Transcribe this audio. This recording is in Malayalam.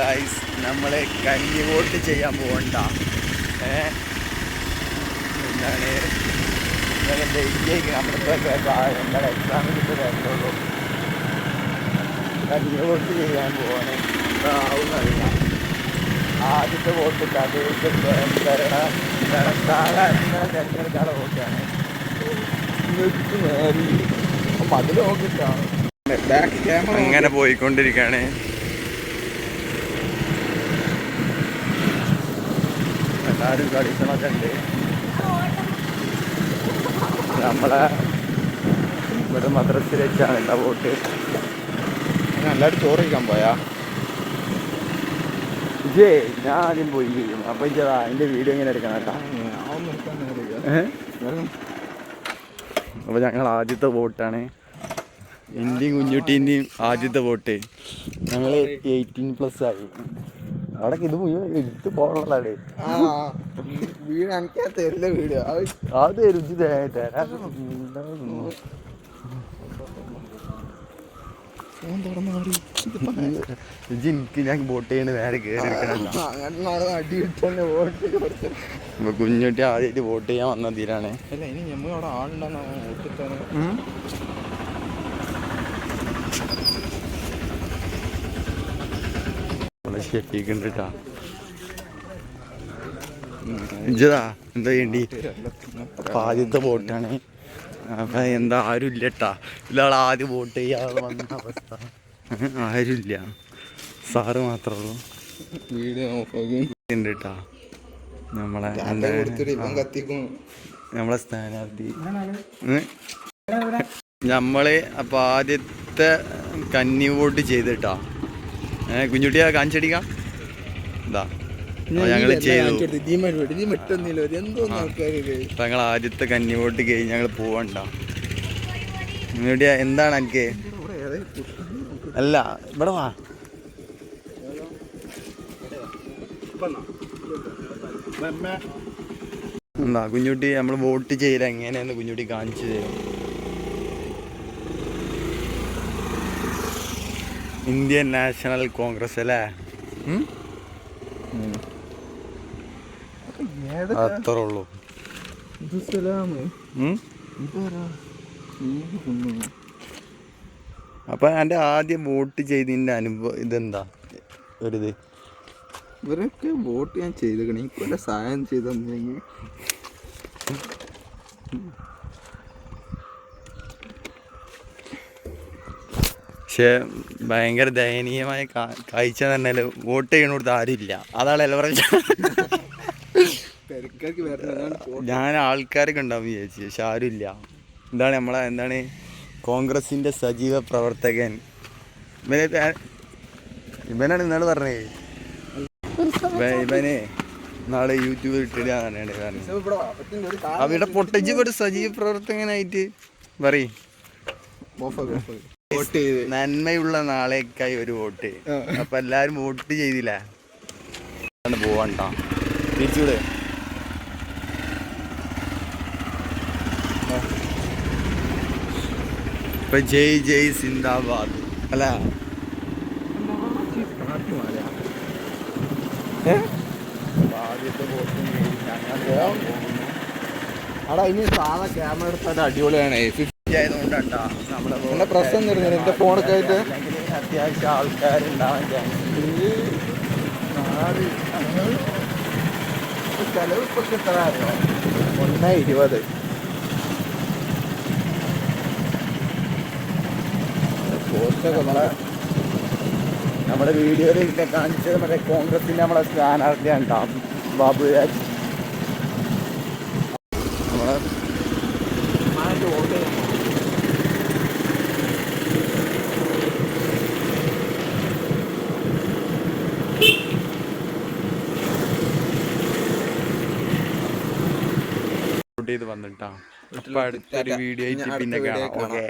ഗൈസ് നമ്മളെ കഞ്ഞി വോട്ട് ചെയ്യാൻ പോകണ്ട. എന്താണ് നമ്മുടെ എക്സാമിന് തരുന്നുള്ളൂ. കഞ്ഞി വോട്ട് ചെയ്യാൻ പോവാണ്. ആവുന്നറിയാം. ആദ്യത്തെ വോട്ട് തിരഞ്ഞെടുക്കാനുള്ള വോട്ടാണ്. മതിൽ നോക്കിയിട്ടാണ് അങ്ങനെ പോയിക്കൊണ്ടിരിക്കുകയാണ്. എല്ലാവരും കളിക്കണൊക്കെ ഉണ്ട്. നമ്മളെ ഇവിടെ മദ്രസയിൽ വെച്ചാണ് എല്ലാ വോട്ട്. എല്ലാവരും ചോറ് കഴിക്കാൻ പോയാ വിജയ്? ഞാൻ ആദ്യം പോയി ചെയ്യും. അപ്പം ഇച്ചതാ അതിൻ്റെ വീഡിയോ ഇങ്ങനെ എടുക്കണം കേട്ടോ. അപ്പോൾ ഞങ്ങൾ ആദ്യത്തെ വോട്ടാണ്. ഇന്ത്യയും കുഞ്ഞുട്ടീൻ്റെയും ആദ്യത്തെ വോട്ട്. ഞങ്ങൾ 18+ ആയി. അവിടെ ഇത് മുഴുവൻ എടുത്ത് പോകണല്ലേ. വീട് എനിക്ക് തരില്ല. വീട് അത് രുചി തരാൻ എനിക്ക് ഞാൻ വോട്ട് ചെയ്യണ നേരെ കയറി കുഞ്ഞുട്ടി ആദ്യമായിട്ട് വോട്ട് ചെയ്യാൻ വന്ന തീരാണ്. അല്ല ഇനി നമ്മൾ അവിടെ ആളുണ്ടെന്നാ ഷെഫീക്കുണ്ട്. ഇജതാ എന്താ ചെയ്യണ്ടി? അപ്പൊ ആദ്യത്തെ വോട്ടാണ്. അപ്പൊ എന്താ ആരും ഇല്ല കേട്ടാ. ഇല്ലാൾ ആദ്യം വോട്ട് ചെയ്യാതെ വന്ന അവസ്ഥ. ആരുമില്ല, സാറ് മാത്രമേ ഉള്ളൂ. ഉണ്ട് കേട്ടാ നമ്മളെ സ്ഥാനാർത്ഥി. നമ്മള് അപ്പൊ ആദ്യത്തെ കന്നി വോട്ട് ചെയ്തിട്ടാ. കുഞ്ഞുട്ടിയെ കാണിച്ചടിക്കാം. എന്താ ഞങ്ങള് ചെയ്തു. ഞങ്ങൾ ആദ്യത്തെ കന്നി വോട്ട് കഴിഞ്ഞ് ഞങ്ങൾ പോവണ്ട. കുഞ്ഞുട്ടിയ എന്താണ് എനിക്ക്? അല്ല ഇവിടെ വാ. എന്താ കുഞ്ഞുട്ടി നമ്മൾ വോട്ട് ചെയ്യില്ല എങ്ങനെയാന്ന് കുഞ്ഞുട്ടി കാണിച്ചു തരും. ഇന്ത്യൻ നാഷണൽ കോൺഗ്രസ് അല്ലേ? അത്രേ ഉള്ളൂ. അപ്പൊ എൻ്റെ ആദ്യം വോട്ട് ചെയ്തതിൻ്റെ അനുഭവം ഇതെന്താ? ഒരിത് ഇവരൊക്കെ വോട്ട് ഞാൻ ചെയ്തേക്കണേ. എനിക്കൊരു സഹായം ചെയ്ത് തന്നെങ്കിൽ പക്ഷെ ഭയങ്കര ദയനീയമായ കാഴ്ച തന്നെ. വോട്ട് ചെയ്യണോടത്ത് ആരുമില്ല. അതാണ് എല്ലാവരും. ഞാൻ ആൾക്കാരൊക്കെ ഉണ്ടാവും വിചാരിച്ചു, പക്ഷെ ആരുമില്ല. എന്താണ് നമ്മളെ എന്താണ് കോൺഗ്രസിൻ്റെ സജീവ പ്രവർത്തകൻ ഇവനാണ് ഇന്നാള് പറഞ്ഞേ. ഇവനെ നാളെ യൂട്യൂബിൽ ഇട്ടിടാൻ അവിടെ പൊട്ടജി ഒരു സജീവ പ്രവർത്തകനായിട്ട് പറയും. നന്മയുള്ള നാളേക്കായി ഒരു വോട്ട്. അപ്പൊ എല്ലാരും വോട്ട് ചെയ്തില്ല. പോവണ്ട, തിരിച്ചൂടെ? ഇപ്പൊ ജയ് ജയ് സിന്ദാബാദ് അല്ല. ആദ്യത്തെ വോട്ട് അവിടെ ഇനി സാധാ ക്യാമറ എടുത്താൽ അടിപൊളിയാണ്. ആയതുകൊണ്ടാ നമ്മുടെ പ്രശ്നം തരുന്നത് എൻ്റെ ഫോണൊക്കെ ആയിട്ട്. അത്യാവശ്യം ആൾക്കാരുണ്ടാവാൻ ചെലവ് ഇപ്പൊ കിട്ടാറോ 1:20. പോസ്റ്റൊക്കെ നമ്മുടെ വീഡിയോയിൽ കാണിച്ചത് മറ്റേ കോൺഗ്രസിൻ്റെ നമ്മളെ സ്ഥാനാർത്ഥിയാണ് ബാബു രാജ്. നമ്മളെ വോട്ട് ചെയ്ത് വന്നിട്ടാ. അപ്പൊ അടുത്തൊരു വീഡിയോ പിന്നെ കാണാം. ഓക്കെ.